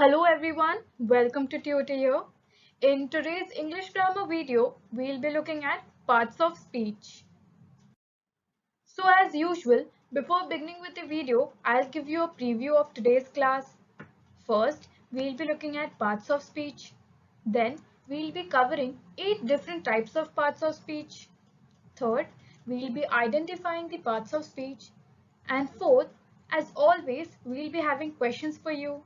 Hello everyone, welcome to Tutor here. In today's English grammar video, we'll be looking at parts of speech. So as usual, before beginning with the video, I'll give you a preview of today's class. First, we'll be looking at parts of speech. Then, we'll be covering 8 different types of parts of speech. Third, we'll be identifying the parts of speech. And fourth, as always, we'll be having questions for you.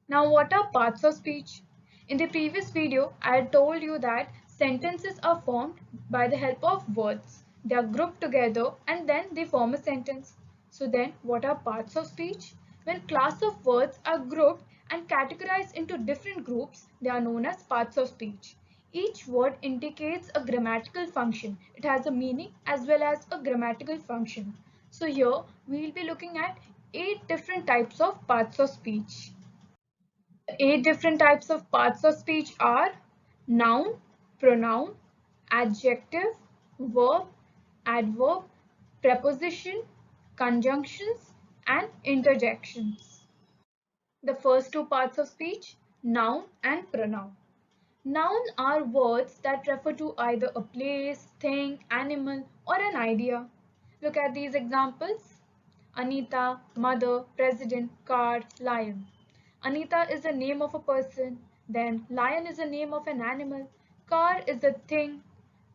Now, what are parts of speech? In the previous video, I had told you that sentences are formed by the help of words. They are grouped together and then they form a sentence. So then, what are parts of speech? When class of words are grouped and categorized into different groups, they are known as parts of speech. Each word indicates a grammatical function. It has a meaning as well as a grammatical function. So here, we will be looking at 8 different types of parts of speech. 8 different types of parts of speech are noun, pronoun, adjective, verb, adverb, preposition, conjunctions, and interjections. The first two parts of speech, noun and pronoun. Noun are words that refer to either a place, thing, animal, or an idea. Look at these examples. Anita, mother, president, car, lion. Anita is the name of a person, then lion is the name of an animal, car is a thing,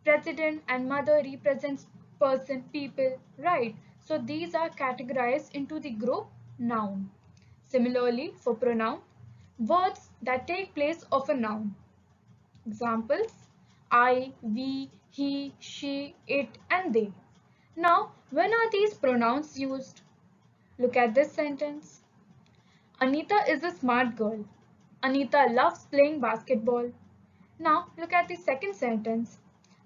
president and mother represents person, people, right? So these are categorized into the group noun. Similarly, for pronoun, words that take place of a noun. Examples, I, we, he, she, it, and they. Now, when are these pronouns used? Look at this sentence. Anita is a smart girl. Anita loves playing basketball. Now look at the second sentence.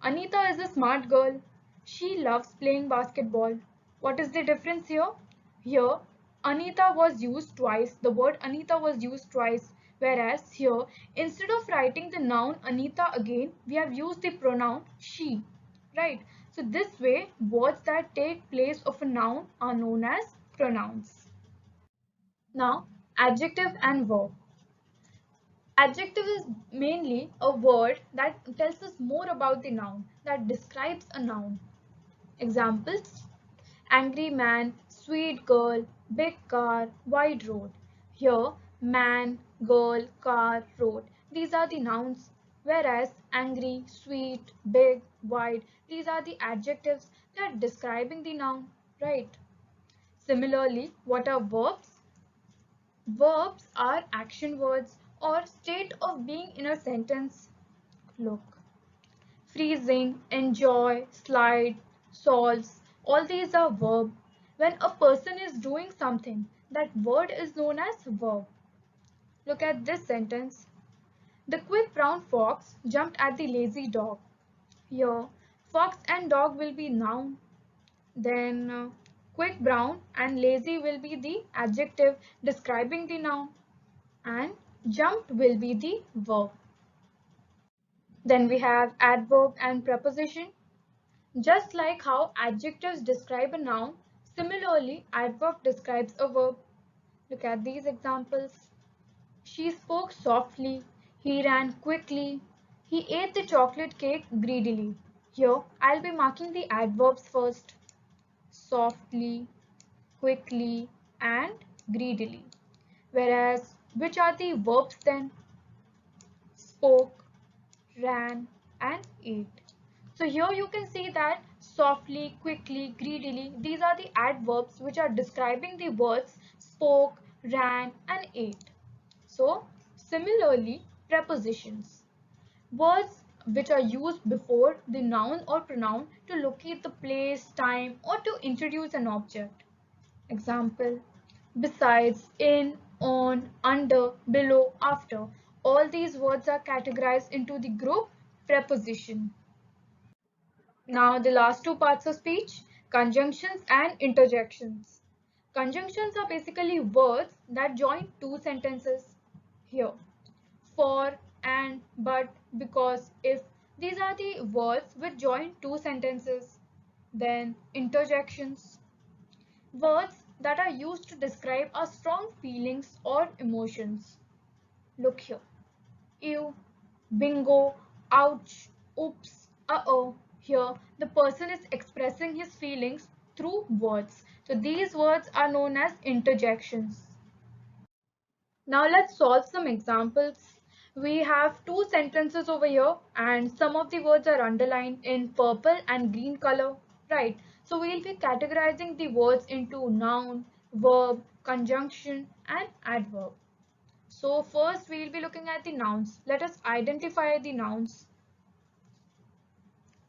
Anita is a smart girl. She loves playing basketball. What is the difference here? Here, Anita was used twice. The word Anita was used twice. Whereas here, instead of writing the noun Anita again, we have used the pronoun she. Right? So this way, words that take place of a noun are known as pronouns. Now, adjective and verb. Adjective is mainly a word that tells us more about the noun, that describes a noun. Examples, angry man, sweet girl, big car, wide road. Here, man, girl, car, road. These are the nouns, whereas angry, sweet, big, wide, these are the adjectives that are describing the noun, right? Similarly, what are verbs? Verbs are action words or state of being in a sentence. Look, freezing, enjoy, slide, solves, all these are verb. When a person is doing something, that word is known as verb. Look at this sentence. The quick brown fox jumped at the lazy dog. Here, fox and dog will be noun. Then quick, brown and lazy will be the adjective describing the noun. And jumped will be the verb. Then we have adverb and preposition. Just like how adjectives describe a noun, similarly adverb describes a verb. Look at these examples. She spoke softly, he ran quickly, he ate the chocolate cake greedily. Here I'll be marking the adverbs first. Softly, quickly and greedily. Whereas which are the verbs then? Spoke, ran and ate. So here you can see that softly, quickly, greedily, these are the adverbs which are describing the words spoke, ran and ate. So similarly, prepositions. Words which are used before the noun or pronoun to locate the place, time or to introduce an object. Example, besides, in, on, under, below, after. All these words are categorized into the group preposition. Now the last two parts of speech, conjunctions and interjections. Conjunctions are basically words that join two sentences. Here, for, and, but, because, if. These are the words which join two sentences. Then interjections. Words that are used to describe our strong feelings or emotions. Look here. Ew, bingo, ouch, oops, uh-oh. Here, the person is expressing his feelings through words. So these words are known as interjections. Now let's solve some examples. We have two sentences over here and some of the words are underlined in purple and green color, right? So we'll be categorizing the words into noun, verb, conjunction and adverb. So first we'll be looking at the nouns. Let us identify the nouns.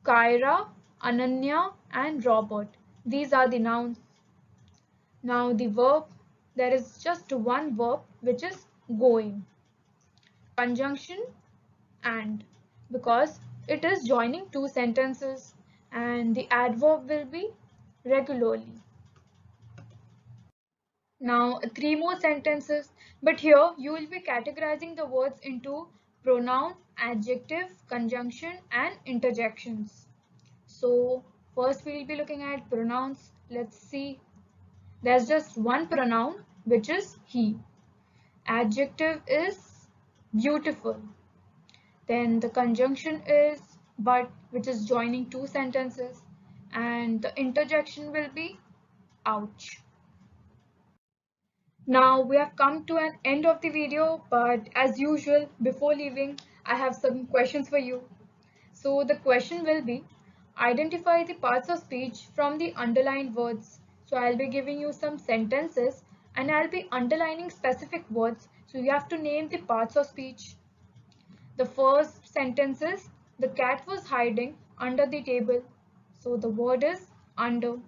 Kyra, Ananya and Robert. These are the nouns. Now the verb, there is just one verb which is going. Conjunction and, because it is joining two sentences, and the adverb will be regularly. Now three more sentences, but here you will be categorizing the words into pronoun, adjective, conjunction and interjections. So first we will be looking at pronouns. Let's see. There's just one pronoun which is he. Adjective is beautiful. Then the conjunction is but, which is joining two sentences, and the interjection will be ouch. Now we have come to an end of the video, but as usual, before leaving, I have some questions for you. So the question will be, identify the parts of speech from the underlined words. So I'll be giving you some sentences and I'll be underlining specific words. So you have to name the parts of speech. The first sentence is, the cat was hiding under the table. So the word is under.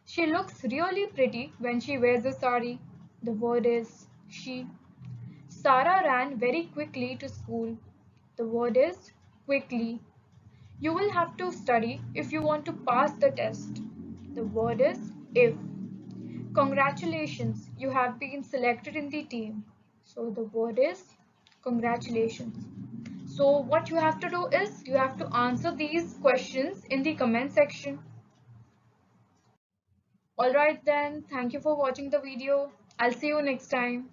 She looks really pretty when she wears a sari. The word is she. Sarah ran very quickly to school. The word is quickly. You will have to study if you want to pass the test. The word is if. Congratulations, you have been selected in the team. So the word is congratulations. So what you have to do is you have to answer these questions in the comment section. Alright then, thank you for watching the video. I'll see you next time.